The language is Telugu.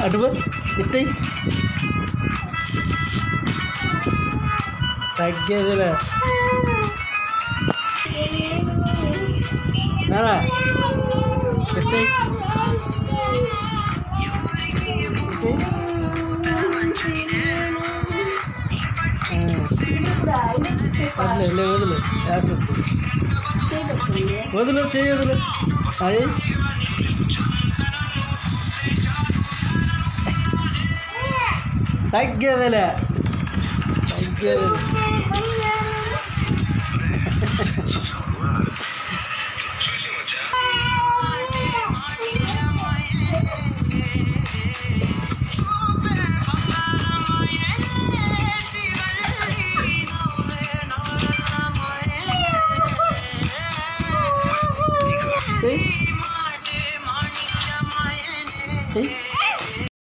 అటు ఇట్టి తగ్గేదిలే నానా ఇట్టి వదిలే వదిలే వేసేస్తుంది వదిలే చెయ్యి వదిలే అయ్యి తగ్గేదిలే తగ్గేది